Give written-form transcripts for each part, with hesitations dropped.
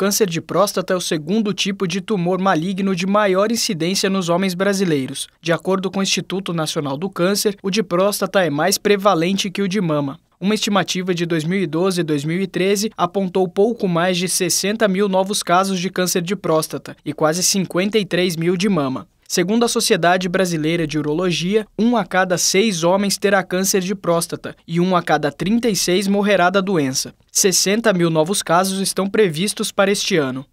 câncer de próstata é o segundo tipo de tumor maligno de maior incidência nos homens brasileiros. De acordo com o Instituto Nacional do Câncer, o de próstata é mais prevalente que o de mama. Uma estimativa de 2012 e 2013 apontou pouco mais de 60 mil novos casos de câncer de próstata e quase 53 mil de mama. Segundo a Sociedade Brasileira de Urologia, 1 a cada 6 homens terá câncer de próstata e 1 a cada 36 morrerá da doença. 60 mil novos casos estão previstos para este ano.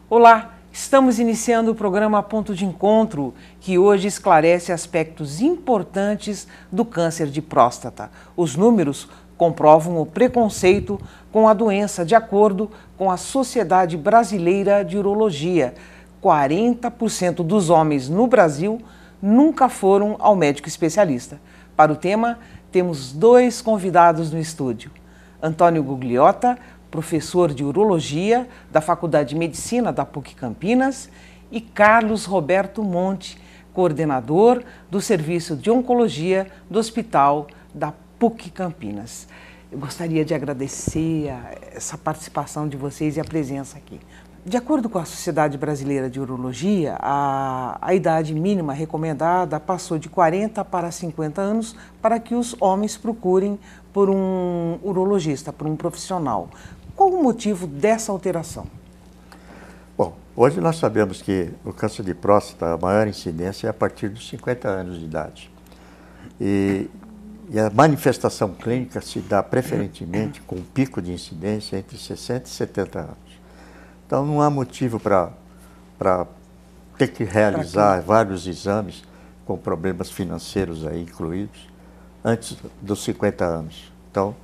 Olá, estamos iniciando o programa Ponto de Encontro, que hoje esclarece aspectos importantes do câncer de próstata. Os números comprovam o preconceito com a doença, de acordo com a Sociedade Brasileira de Urologia. 40% dos homens no Brasil nunca foram ao médico especialista. Para o tema, temos 2 convidados no estúdio. Antônio Gugliotta, professor de Urologia da Faculdade de Medicina da PUC Campinas, e Carlos Roberto Monte, coordenador do Serviço de Oncologia do Hospital da PUC Campinas. Eu gostaria de agradecer essa participação de vocês e a presença aqui. De acordo com a Sociedade Brasileira de Urologia, a idade mínima recomendada passou de 40 para 50 anos para que os homens procurem por um urologista, por um profissional. Qual o motivo dessa alteração? Bom, hoje nós sabemos que o câncer de próstata, a maior incidência é a partir dos 50 anos de idade. E a manifestação clínica se dá preferentemente com um pico de incidência entre 60 e 70 anos. Então, não há motivo para ter que realizar vários exames com problemas financeiros aí incluídos antes dos 50 anos. Então,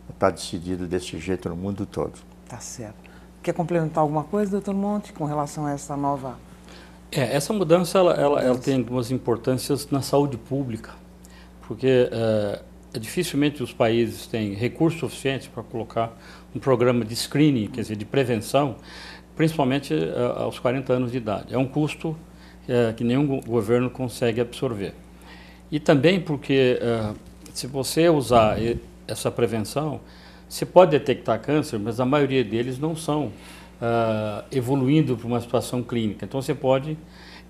está decidido desse jeito no mundo todo. Tá certo. Quer complementar alguma coisa, doutor Monte, com relação a essa nova... Essa mudança ela tem algumas importâncias na saúde pública, porque dificilmente os países têm recursos suficientes para colocar um programa de screening, quer dizer, de prevenção, principalmente aos 40 anos de idade. É um custo que nenhum governo consegue absorver. E também porque, se você usar essa prevenção, você pode detectar câncer, mas a maioria deles não são evoluindo para uma situação clínica. Então, você pode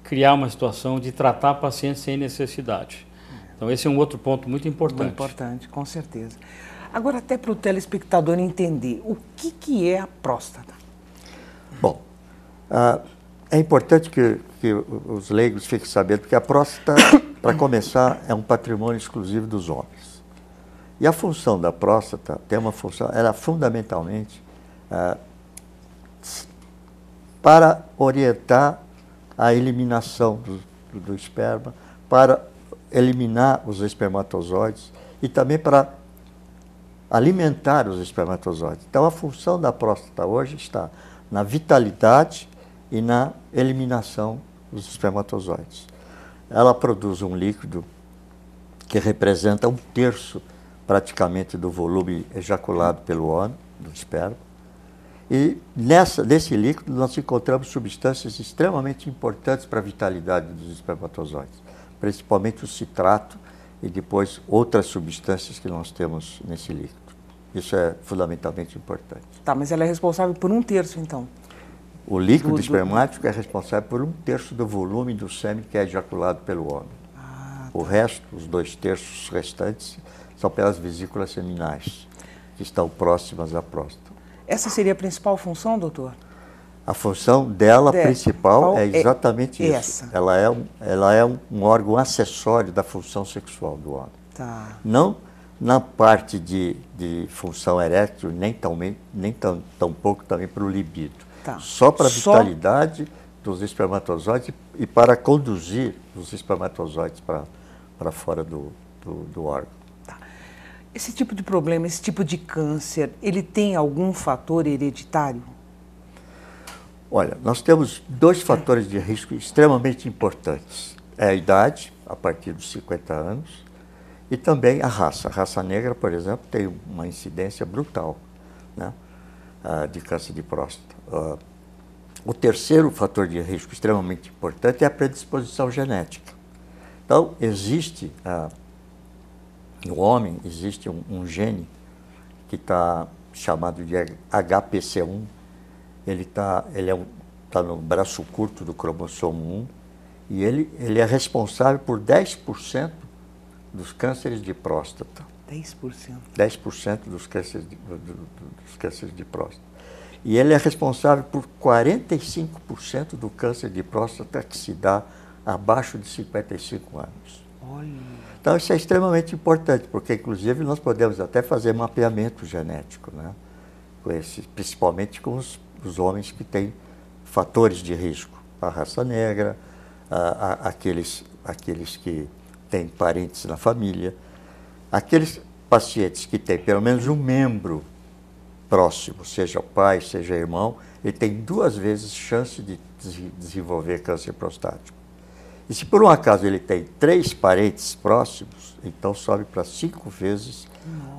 criar uma situação de tratar pacientes sem necessidade. Então, esse é um outro ponto muito importante. Muito importante, com certeza. Agora, até para o telespectador entender, o que é a próstata? Bom, é importante que os leigos fiquem sabendo que a próstata, para começar, é um patrimônio exclusivo dos homens. E a função da próstata tem uma função, ela fundamentalmente para orientar a eliminação do esperma, para eliminar os espermatozoides e também para alimentar os espermatozoides. Então, a função da próstata hoje está na vitalidade e na eliminação dos espermatozoides. Ela produz um líquido que representa 1/3 praticamente do volume ejaculado pelo homem, do esperma. E nesse líquido nós encontramos substâncias extremamente importantes para a vitalidade dos espermatozoides, principalmente o citrato e depois outras substâncias que nós temos nesse líquido. Isso é fundamentalmente importante. Tá, mas ela é responsável por 1/3, então? O líquido espermático é responsável por 1/3 do volume do sêmen que é ejaculado pelo homem. Tá. O resto, os 2/3 restantes, são pelas vesículas seminais, que estão próximas à próstata. Essa seria a principal função, doutor? A função dela principal é exatamente isso. Essa. Ela é um órgão acessório da função sexual do homem. Tá. Não na parte de função erétil, nem tão pouco também para o libido. Tá. Só para a vitalidade dos espermatozoides e para conduzir os espermatozoides para fora do órgão. Tá. Esse tipo de problema, esse tipo de câncer, ele tem algum fator hereditário? Olha, nós temos 2 fatores de risco extremamente importantes. É a idade, a partir dos 50 anos, e também a raça. A raça negra, por exemplo, tem uma incidência brutal, né, de câncer de próstata. O terceiro fator de risco extremamente importante é a predisposição genética. Então, existe, no homem, existe um gene que está chamado de HPC1, ele tá no braço curto do cromossomo 1 e ele é responsável por 10% dos cânceres de próstata. 10%? 10% dos cânceres dos cânceres de próstata. E ele é responsável por 45% do câncer de próstata que se dá abaixo de 55 anos. Olha. Então isso é extremamente importante, porque inclusive nós podemos até fazer mapeamento genético, né? Principalmente com os homens que têm fatores de risco. A raça negra, aqueles que têm parentes na família, aqueles pacientes que têm pelo menos um membro próximo, seja pai, seja irmão, ele tem 2 vezes chance de desenvolver câncer prostático. E se por um acaso ele tem 3 parentes próximos, então sobe para 5 vezes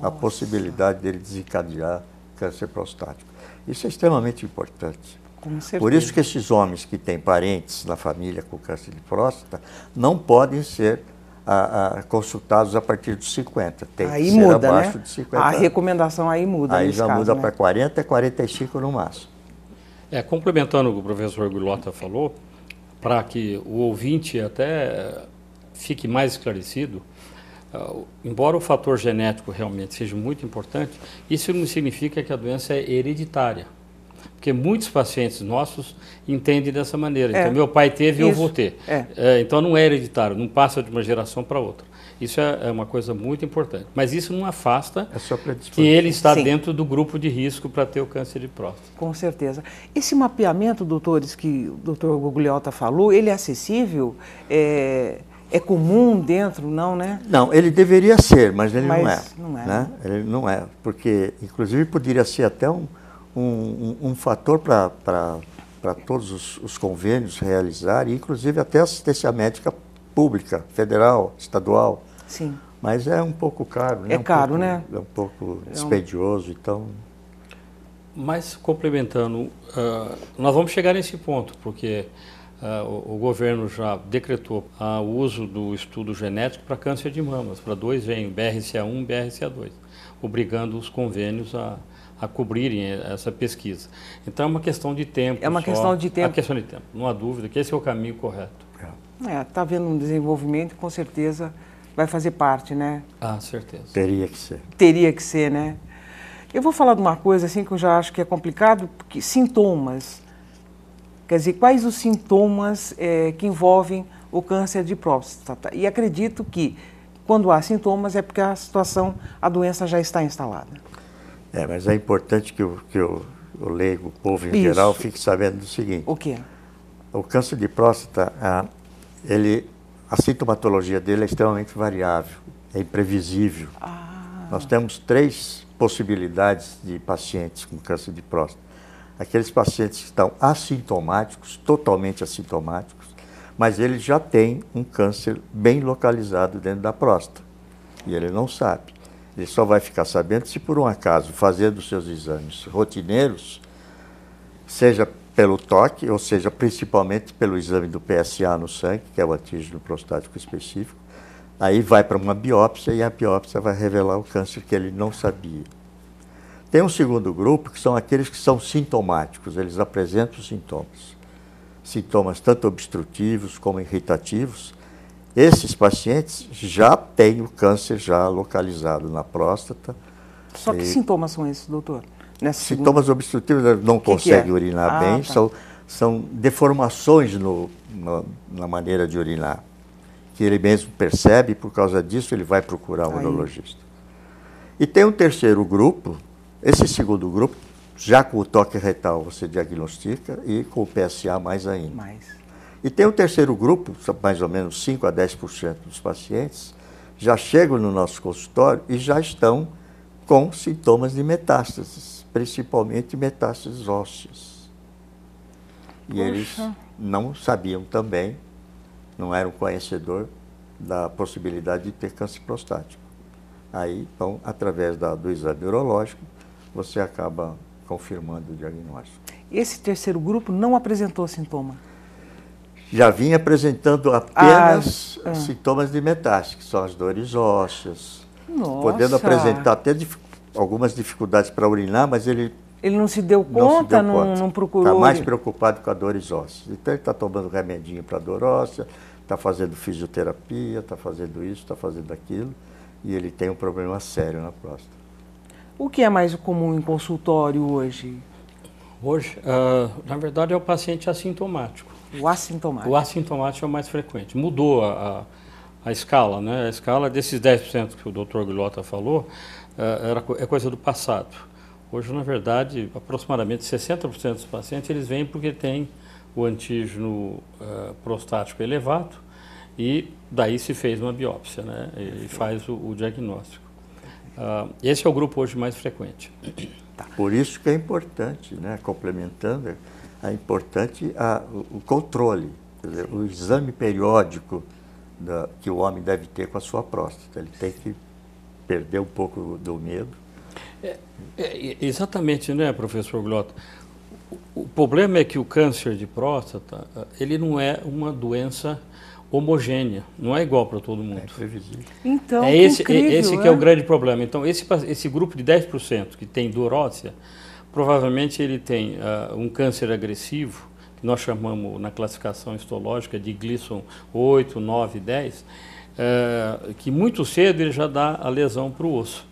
a possibilidade dele desencadear câncer prostático. Isso é extremamente importante. Com certeza. Por isso que esses homens que têm parentes na família com câncer de próstata não podem ser consultados a partir dos 50. Tem aí que ser muda, abaixo né? de 50 A anos. recomendação aí muda. Aí nesse já caso, muda né? para 40 e 45 no máximo. Complementando o que o professor Guilota falou, para que o ouvinte até fique mais esclarecido, embora o fator genético realmente seja muito importante, isso não significa que a doença é hereditária. Porque muitos pacientes nossos entendem dessa maneira. Então, meu pai teve, eu vou ter. Então, não é hereditário, não passa de uma geração para outra. Isso é uma coisa muito importante. Mas isso não afasta que ele está dentro do grupo de risco para ter o câncer de próstata. Com certeza. Esse mapeamento, doutores, que o doutor Guglielta falou, ele é acessível? É comum dentro, não, né? Não, ele deveria ser, mas ele não é. Não é. Né? Ele não é, porque, inclusive, poderia ser até um fator para todos os convênios realizarem, inclusive até assistência médica pública, federal, estadual. Sim. Mas é um pouco caro, né? É caro, né? É um pouco dispendioso, então... Mas, complementando, nós vamos chegar nesse ponto, porque o governo já decretou o uso do estudo genético para câncer de mamas, para 2 genes, BRCA1 e BRCA2, obrigando os convênios a cobrirem essa pesquisa. Então é uma questão de tempo. É uma questão de tempo. É uma questão de tempo, não há dúvida que esse é o caminho correto. Está havendo um desenvolvimento, com certeza vai fazer parte, né? Ah, certeza. Teria que ser. Teria que ser, né? Eu vou falar de uma coisa assim que eu já acho que é complicado, porque sintomas. Quer dizer, quais os sintomas que envolvem o câncer de próstata? E acredito que quando há sintomas é porque a doença já está instalada. Mas é importante que o leigo, o povo em geral, fique sabendo do seguinte. O quê? O câncer de próstata, a sintomatologia dele é extremamente variável, é imprevisível. Nós temos 3 possibilidades de pacientes com câncer de próstata. Aqueles pacientes que estão assintomáticos, totalmente assintomáticos, mas eles já têm um câncer bem localizado dentro da próstata. E ele não sabe. Ele só vai ficar sabendo se, por um acaso, fazendo os seus exames rotineiros, seja pelo toque, ou seja, principalmente pelo exame do PSA no sangue, que é o antígeno prostático específico, aí vai para uma biópsia e a biópsia vai revelar o câncer que ele não sabia. Tem um segundo grupo, que são aqueles que são sintomáticos, eles apresentam sintomas. Sintomas tanto obstrutivos como irritativos. Esses pacientes já têm o câncer já localizado na próstata. Só que sintomas são esses, doutor? Sintomas obstrutivos, não consegue urinar bem, são deformações na maneira de urinar, que ele mesmo percebe, e por causa disso ele vai procurar um urologista. E tem um terceiro grupo, esse segundo grupo, já com o toque retal você diagnostica e com o PSA mais ainda. E tem um terceiro grupo, mais ou menos 5 a 10% dos pacientes, já chegam no nosso consultório e já estão com sintomas de metástases, principalmente metástases ósseas. E eles não sabiam também, não eram conhecedor da possibilidade de ter câncer prostático. Aí, então, através do exame urológico, você acaba confirmando o diagnóstico. Esse terceiro grupo não apresentou sintoma? Já vinha apresentando apenas sintomas de metástase, que são as dores ósseas, podendo apresentar até algumas dificuldades para urinar, mas ele Ele não se deu conta, não procurou? Está mais preocupado com a dores ósseas. Então ele está tomando remedinho para dor óssea, está fazendo fisioterapia, está fazendo isso, está fazendo aquilo, e ele tem um problema sério na próstata. O que é mais comum em consultório hoje? Hoje, na verdade, é o paciente assintomático. O assintomático. O assintomático é o mais frequente. Mudou a escala, né? A escala desses 10% que o Dr. Guilhota falou é coisa do passado. Hoje, na verdade, aproximadamente 60% dos pacientes eles vêm porque tem o antígeno prostático elevado e daí se fez uma biópsia, né? E faz o diagnóstico. Esse é o grupo hoje mais frequente. Por isso que é importante, né? Complementando, é importante o controle, quer dizer, o exame periódico que o homem deve ter com a sua próstata. Ele tem que perder um pouco do medo. Exatamente, né, professor Guilhota? O problema é que o câncer de próstata, ele não é uma doença homogênea, não é igual para todo mundo. É previsível. Então, esse que é o grande problema. Então, esse grupo de 10% que tem dor óssea, provavelmente ele tem um câncer agressivo, que nós chamamos na classificação histológica de Gleason 8, 9, 10, que muito cedo ele já dá a lesão para o osso.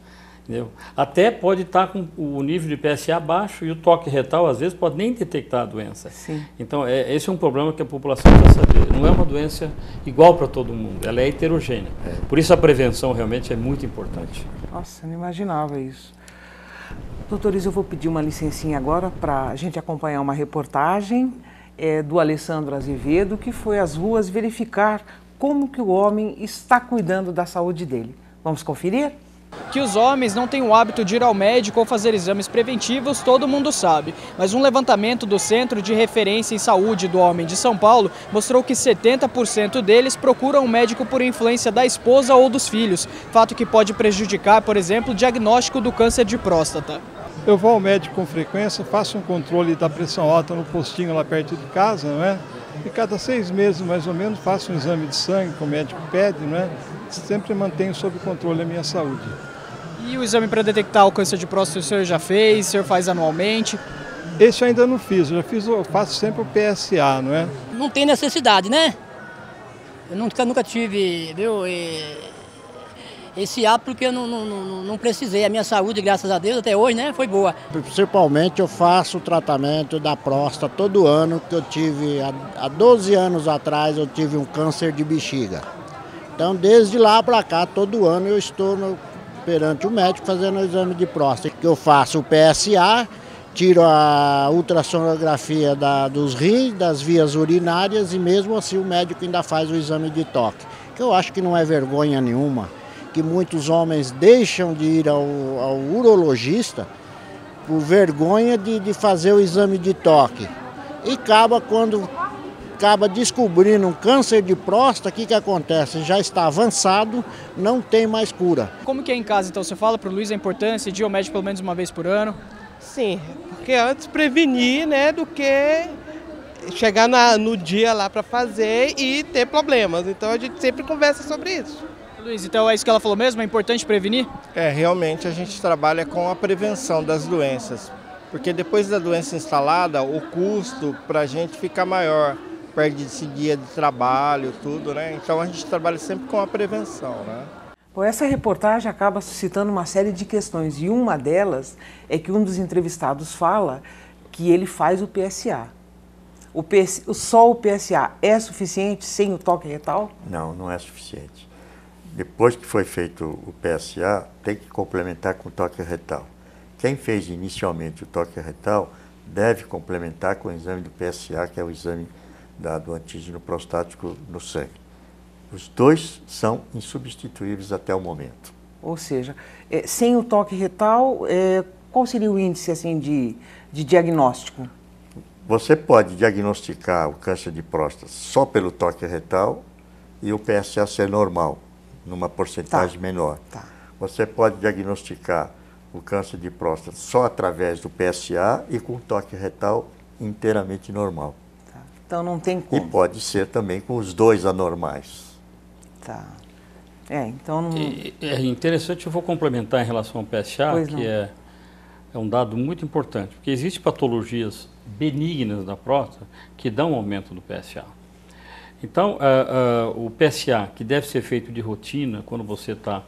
Entendeu? Até pode estar com o nível de PSA baixo e o toque retal, às vezes, pode nem detectar a doença. Sim. Então, esse é um problema que a população precisa saber. Não é uma doença igual para todo mundo, ela é heterogênea. Por isso a prevenção realmente é muito importante. Nossa, eu não imaginava isso. Doutores, eu vou pedir uma licencinha agora para a gente acompanhar uma reportagem do Alessandro Azevedo, que foi às ruas verificar como que o homem está cuidando da saúde dele. Vamos conferir? Que os homens não têm o hábito de ir ao médico ou fazer exames preventivos, todo mundo sabe. Mas um levantamento do Centro de Referência em Saúde do Homem de São Paulo mostrou que 70% deles procuram um médico por influência da esposa ou dos filhos, fato que pode prejudicar, por exemplo, o diagnóstico do câncer de próstata. Eu vou ao médico com frequência, faço um controle da pressão alta no postinho lá perto de casa, não é? E cada 6 meses, mais ou menos, faço um exame de sangue que o médico pede, não é? Sempre mantenho sob controle a minha saúde. E o exame para detectar o câncer de próstata o senhor já fez? O senhor faz anualmente? Esse eu ainda não fiz, eu faço sempre o PSA, não é? Não tem necessidade, né? Eu nunca tive, viu, esse hábito porque eu não precisei. A minha saúde, graças a Deus, até hoje, né, foi boa. Principalmente eu faço o tratamento da próstata todo ano, que eu tive, há 12 anos atrás, eu tive um câncer de bexiga. Então, desde lá para cá, todo ano eu estou perante o médico fazendo o exame de próstata. Eu faço o PSA, tiro a ultrassonografia dos rins, das vias urinárias e mesmo assim o médico ainda faz o exame de toque. Que eu acho que não é vergonha nenhuma, que muitos homens deixam de ir ao urologista por vergonha de fazer o exame de toque. E quando acaba descobrindo um câncer de próstata, o que acontece? Já está avançado, não tem mais cura. Como que é em casa, então? Você fala para o Luiz a importância de ir ao médico pelo menos uma vez por ano? Sim, porque antes prevenir, né, do que chegar no dia lá para fazer e ter problemas. Então a gente sempre conversa sobre isso. Luiz, então é isso que ela falou mesmo? É importante prevenir? Realmente a gente trabalha com a prevenção das doenças, porque depois da doença instalada, o custo para a gente fica maior, perde-se dia de trabalho, tudo, né? Então a gente trabalha sempre com a prevenção, né? Bom, essa reportagem acaba suscitando uma série de questões e uma delas é que um dos entrevistados fala que ele faz o PSA. Só o PSA é suficiente sem o toque retal? Não, não é suficiente. Depois que foi feito o PSA, tem que complementar com o toque retal. Quem fez inicialmente o toque retal deve complementar com o exame do PSA, que é o exame do antígeno prostático no sangue. Os dois são insubstituíveis até o momento. Ou seja, sem o toque retal, qual seria o índice assim, de diagnóstico? Você pode diagnosticar o câncer de próstata só pelo toque retal e o PSA ser normal, numa porcentagem menor. Tá. Você pode diagnosticar o câncer de próstata só através do PSA e com o toque retal inteiramente normal. Tá. Então não tem como. E pode ser também com os dois anormais. Tá. Então não... É interessante, eu vou complementar em relação ao PSA, pois que não. é um dado muito importante, porque existem patologias benignas da próstata que dão aumento do PSA. Então, o PSA, que deve ser feito de rotina, quando você está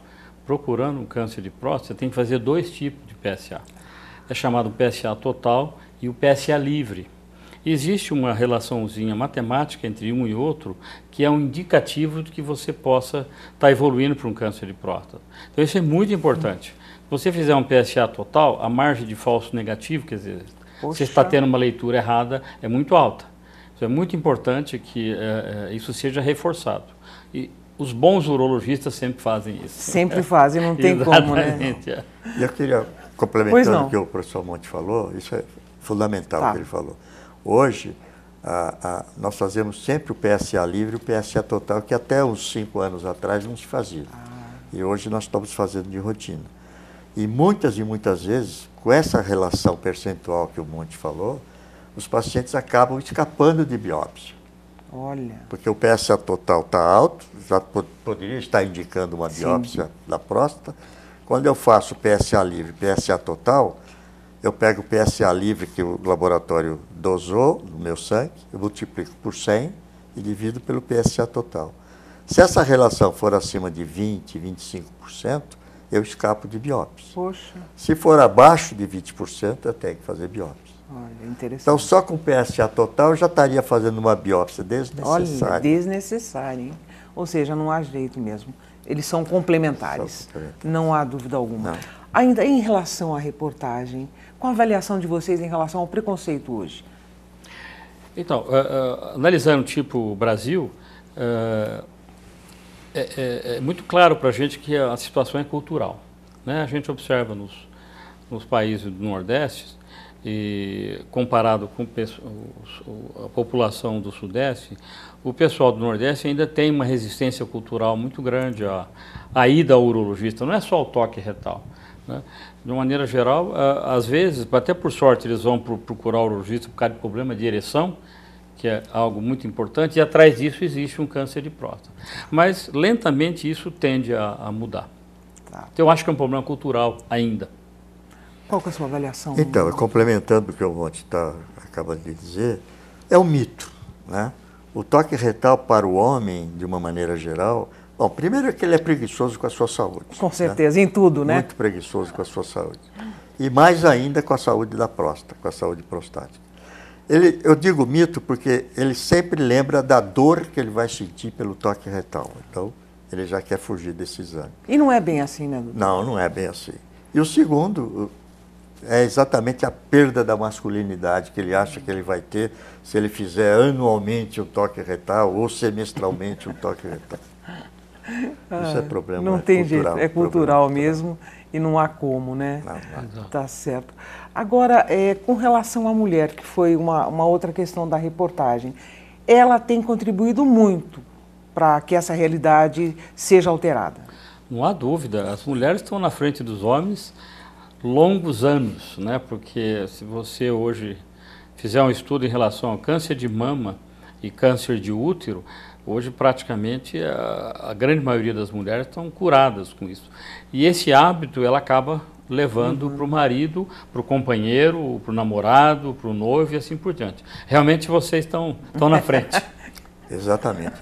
procurando um câncer de próstata, tem que fazer 2 tipos de PSA. É chamado PSA total e o PSA livre. Existe uma relaçãozinha matemática entre um e outro que é um indicativo de que você possa estar evoluindo para um câncer de próstata. Então, isso é muito importante. Se você fizer um PSA total, a margem de falso negativo, quer dizer, você está tendo uma leitura errada, é muito alta. Então, é muito importante que isso seja reforçado. E os bons urologistas sempre fazem isso. Sempre fazem, não tem como, né? E eu queria, complementando o que o professor Monte falou, isso é fundamental o que ele falou. Hoje, nós fazemos sempre o PSA livre e o PSA total, que até uns 5 anos atrás não se fazia. E hoje nós estamos fazendo de rotina. E muitas vezes, com essa relação percentual que o Monte falou, os pacientes acabam escapando de biópsia. Olha. Porque o PSA total está alto, já poderia estar indicando uma biópsia da próstata. Quando eu faço PSA livre e PSA total, eu pego o PSA livre que o laboratório dosou no meu sangue, eu multiplico por 100 e divido pelo PSA total. Se essa relação for acima de 20%, 25%, eu escapo de biópsia. Poxa. Se for abaixo de 20%, eu tenho que fazer biópsia. Olha, interessante. Então, só com o PSA total, eu já estaria fazendo uma biópsia desnecessária. Olha, desnecessária, hein? Ou seja, não há jeito mesmo. Eles são complementares, não há dúvida alguma. Não. Ainda em relação à reportagem, qual a avaliação de vocês em relação ao preconceito hoje? Então, analisando o tipo Brasil, é muito claro para a gente que a situação é cultural, né? A gente observa nos países do Nordeste, e comparado com a população do Sudeste, o pessoal do Nordeste ainda tem uma resistência cultural muito grande à ida ao urologista, não é só o toque retal, né? De uma maneira geral, às vezes, até por sorte, eles vão procurar o urologista por causa de problema de ereção, que é algo muito importante, e atrás disso existe um câncer de próstata. Mas, lentamente, isso tende a mudar. Então, eu acho que é um problema cultural ainda. Qual que é a sua avaliação? Então, complementando o que o Monte está acabando de dizer, é um mito, né? O toque retal para o homem, de uma maneira geral, bom, primeiro é que ele é preguiçoso com a sua saúde. Com certeza, né? Em tudo, né? Muito preguiçoso com a sua saúde. E mais ainda com a saúde da próstata, com a saúde prostática. Eu digo mito porque ele sempre lembra da dor que ele vai sentir pelo toque retal. Então, ele já quer fugir desse exame. E não é bem assim, né, doutor? Não, não é bem assim. E o segundo é exatamente a perda da masculinidade que ele acha que ele vai ter se ele fizer anualmente um toque retal ou semestralmente um toque retal. Isso é problema não tem cultural, jeito, é cultural mesmo e não há como, né? Não. Tá certo. Agora, com relação à mulher, que foi uma outra questão da reportagem, ela tem contribuído muito para que essa realidade seja alterada. Não há dúvida, as mulheres estão na frente dos homens longos anos, né? Porque se você hoje fizer um estudo em relação ao câncer de mama e câncer de útero, hoje praticamente a grande maioria das mulheres estão curadas com isso. E esse hábito ela acaba levando para o marido, para o companheiro, para o namorado, para o noivo e assim por diante. Realmente vocês estão na frente. Exatamente.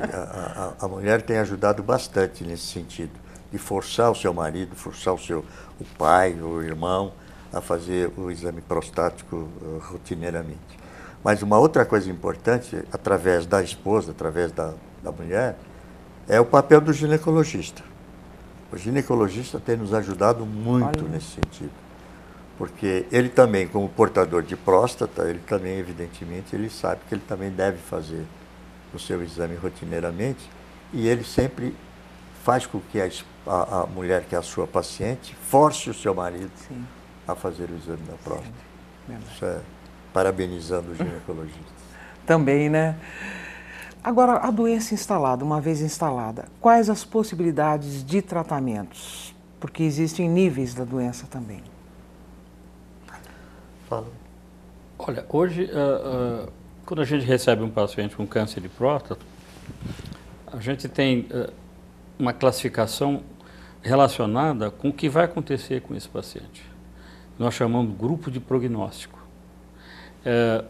A mulher tem ajudado bastante nesse sentido, de forçar o seu marido, forçar o pai, o irmão, a fazer o exame prostático rotineiramente. Mas uma outra coisa importante, através da esposa, através da mulher, é o papel do ginecologista. O ginecologista tem nos ajudado muito nesse sentido, porque ele também, como portador de próstata, ele também, evidentemente, ele sabe que ele também deve fazer o seu exame rotineiramente, e ele sempre faz com que a mulher, que é a sua paciente, force o seu marido a fazer o exame da próstata. Isso é parabenizando o ginecologista. Também, né? Agora, a doença instalada, uma vez instalada, quais as possibilidades de tratamentos? Porque existem níveis da doença também. Fala. Olha, hoje, quando a gente recebe um paciente com câncer de próstata, a gente tem uma classificação relacionada com o que vai acontecer com esse paciente. nós chamamos de grupo de prognóstico.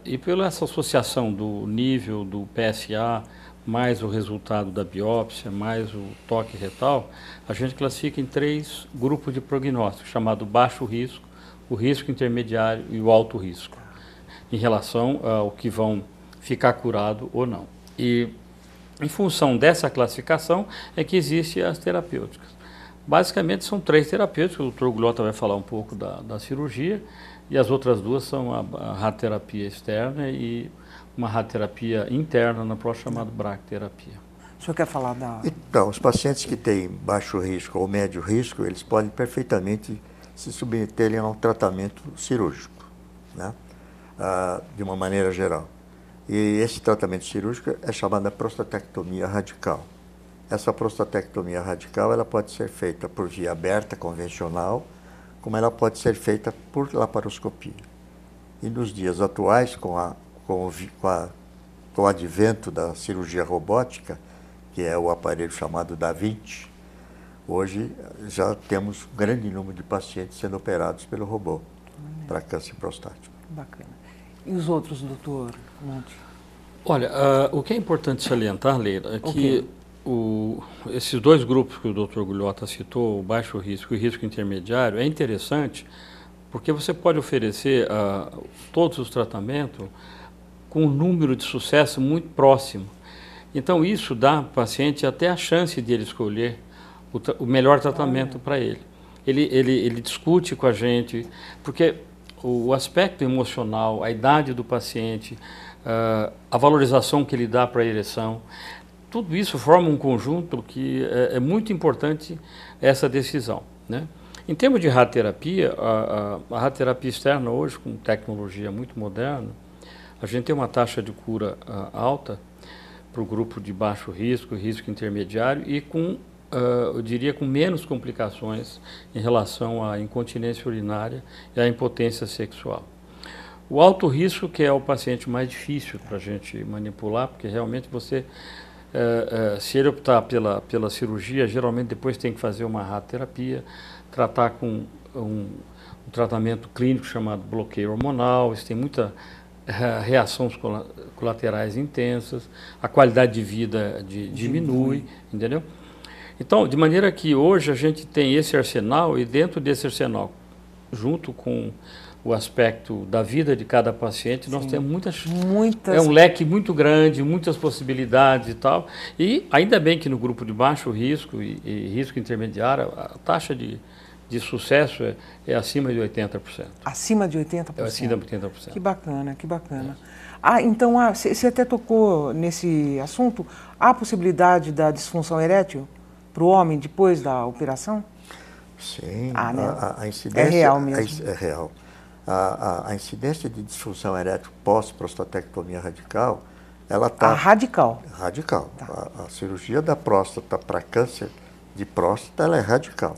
E pela essa associação do nível do PSA, mais o resultado da biópsia, mais o toque retal, a gente classifica em 3 grupos de prognóstico, chamado baixo risco, o risco intermediário e o alto risco, em relação ao que vão ficar curado ou não. E em função dessa classificação é que existem as terapêuticas. Basicamente são 3 terapêuticas, o Dr. Gugliota vai falar um pouco da cirurgia, e as outras 2 são a radioterapia externa e uma radioterapia interna na próstata, chamada bracterapia. O senhor quer falar da... Então, os pacientes que têm baixo risco ou médio risco, eles podem perfeitamente se submeterem a um tratamento cirúrgico, né? De uma maneira geral. E esse tratamento cirúrgico é chamado de prostatectomia radical. Essa prostatectomia radical ela pode ser feita por via aberta convencional, como ela pode ser feita por laparoscopia. E nos dias atuais, com o advento da cirurgia robótica, que é o aparelho chamado Da Vinci, hoje já temos um grande número de pacientes sendo operados pelo robô para câncer prostático. Bacana. E os outros, doutor Monte? Olha, o que é importante salientar, Leila, é que esses 2 grupos que o Dr. Gugliota citou, o baixo risco e o risco intermediário, é interessante porque você pode oferecer todos os tratamentos com um número de sucesso muito próximo. Então, isso dá ao paciente até a chance de ele escolher o melhor tratamento para ele. Ele discute com a gente, porque o aspecto emocional, a idade do paciente, a valorização que ele dá para a ereção, tudo isso forma um conjunto que é muito importante essa decisão, né? Em termos de radioterapia, a radioterapia externa hoje, com tecnologia muito moderna, a gente tem uma taxa de cura alta para o grupo de baixo risco, risco intermediário e com, eu diria, com menos complicações em relação à incontinência urinária e à impotência sexual. O alto risco, que é o paciente mais difícil para a gente manipular, porque realmente você, se ele optar pela cirurgia, geralmente depois tem que fazer uma radioterapia, tratar com um tratamento clínico chamado bloqueio hormonal, isso tem muita reações colaterais intensas, a qualidade de vida diminui, entendeu? Então, de maneira que hoje a gente tem esse arsenal e dentro desse arsenal, junto com o aspecto da vida de cada paciente, nós temos muitas... É um leque muito grande, muitas possibilidades e tal. E ainda bem que no grupo de baixo risco e risco intermediário, a taxa de sucesso é acima de 80%. Acima de 80%? É acima de 80%. Que bacana, que bacana. Então, você até tocou nesse assunto, há a possibilidade da disfunção erétil para o homem depois da operação? Sim, né? a incidência... É real mesmo? É real. A incidência de disfunção erétil pós-prostatectomia radical, ela está... Radical? Radical. Tá. A cirurgia da próstata para câncer de próstata, ela é radical.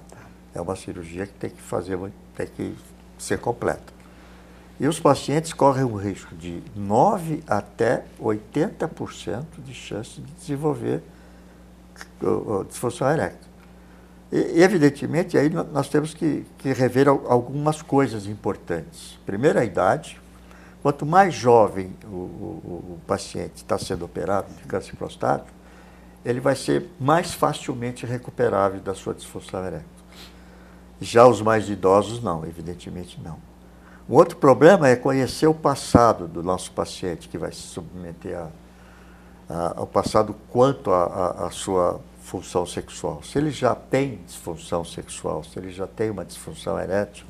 É uma cirurgia que tem que ser completa. E os pacientes correm um risco de 9 até 80% de chance de desenvolver disfunção erétil. E, evidentemente, aí nós temos que rever algumas coisas importantes. Primeiro, a idade. Quanto mais jovem o paciente está sendo operado de câncer prostático, ele vai ser mais facilmente recuperável da sua disfunção erétil. Já os mais idosos, não, evidentemente não. Um outro problema é conhecer o passado do nosso paciente, que vai se submeter ao passado quanto à sua função sexual. Se ele já tem disfunção sexual, se ele já tem uma disfunção erétil,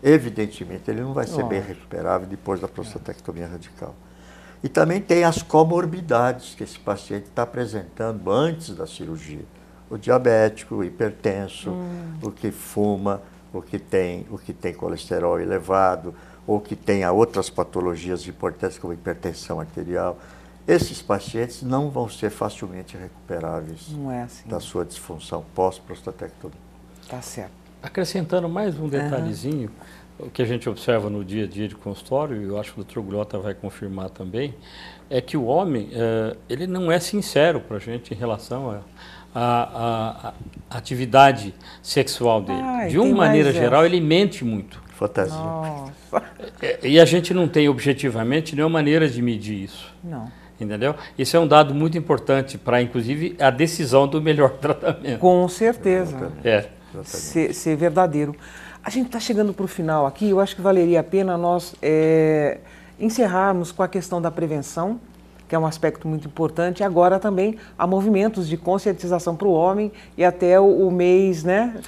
evidentemente ele não vai ser bem recuperável depois da prostatectomia radical. E também tem as comorbidades que esse paciente está apresentando antes da cirurgia. O diabético, o hipertenso, o que fuma, o que tem colesterol elevado, ou que tenha outras patologias importantes como hipertensão arterial. Esses pacientes não vão ser facilmente recuperáveis da sua disfunção pós-prostatectomia. Tá certo. Acrescentando mais um detalhezinho, o que a gente observa no dia a dia de consultório, e eu acho que o Dr. Gugliota vai confirmar também, é que o homem, ele não é sincero para a gente em relação a atividade sexual dele. De uma maneira geral, ele mente muito. fantasia. Nossa. E a gente não tem objetivamente nenhuma maneira de medir isso. Não. Entendeu? Isso é um dado muito importante para, inclusive, a decisão do melhor tratamento. Com certeza. É. Ser verdadeiro. A gente está chegando para o final aqui, eu acho que valeria a pena nós encerrarmos com a questão da prevenção, que é um aspecto muito importante, e agora também há movimentos de conscientização para o homem e até o mês, né?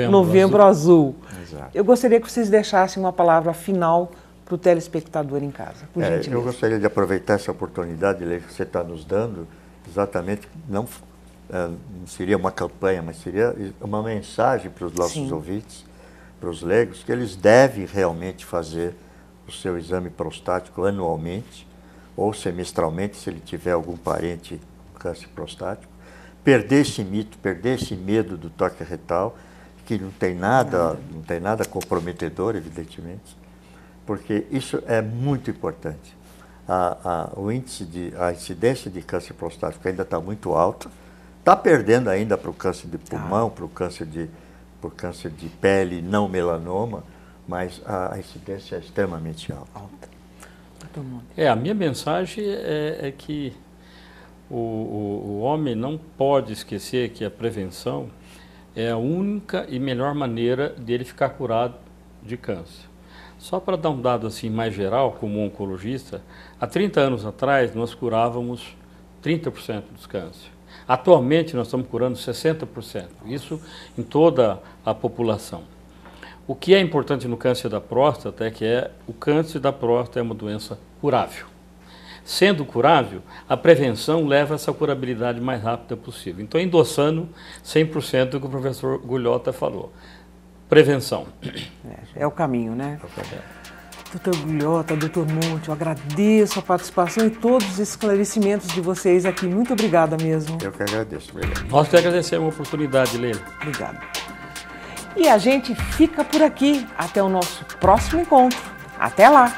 Novembro Azul. Exato. Eu gostaria que vocês deixassem uma palavra final para o telespectador em casa, por gentileza. Eu gostaria de aproveitar essa oportunidade, Leila, que você está nos dando, exatamente, não seria uma campanha, mas seria uma mensagem para os nossos ouvintes, para os leigos, que eles devem realmente fazer o seu exame prostático anualmente, ou semestralmente, se ele tiver algum parente com câncer prostático, perder esse mito, perder esse medo do toque retal, que não tem nada comprometedor, evidentemente, porque isso é muito importante. A incidência de câncer prostático ainda está muito alta, está perdendo ainda para o câncer de pulmão, para o câncer de pele, não melanoma, mas a incidência é extremamente alta. A minha mensagem é que o homem não pode esquecer que a prevenção é a única e melhor maneira dele ficar curado de câncer. Só para dar um dado assim mais geral, como oncologista, há 30 anos atrás nós curávamos 30% dos cânceres. Atualmente nós estamos curando 60%, isso em toda a população. O que é importante no câncer da próstata é que o câncer da próstata é uma doença curável. Sendo curável, a prevenção leva essa curabilidade mais rápida possível. Então, endossando 100% do que o professor Gulhotta falou. Prevenção. É o caminho, né? Doutor Gulhotta, doutor Monte, eu agradeço a participação e todos os esclarecimentos de vocês aqui. Muito obrigada mesmo. Eu que agradeço. Obrigado. Nós que agradecemos a oportunidade, Leila. Obrigada. E a gente fica por aqui. Até o nosso próximo encontro. Até lá!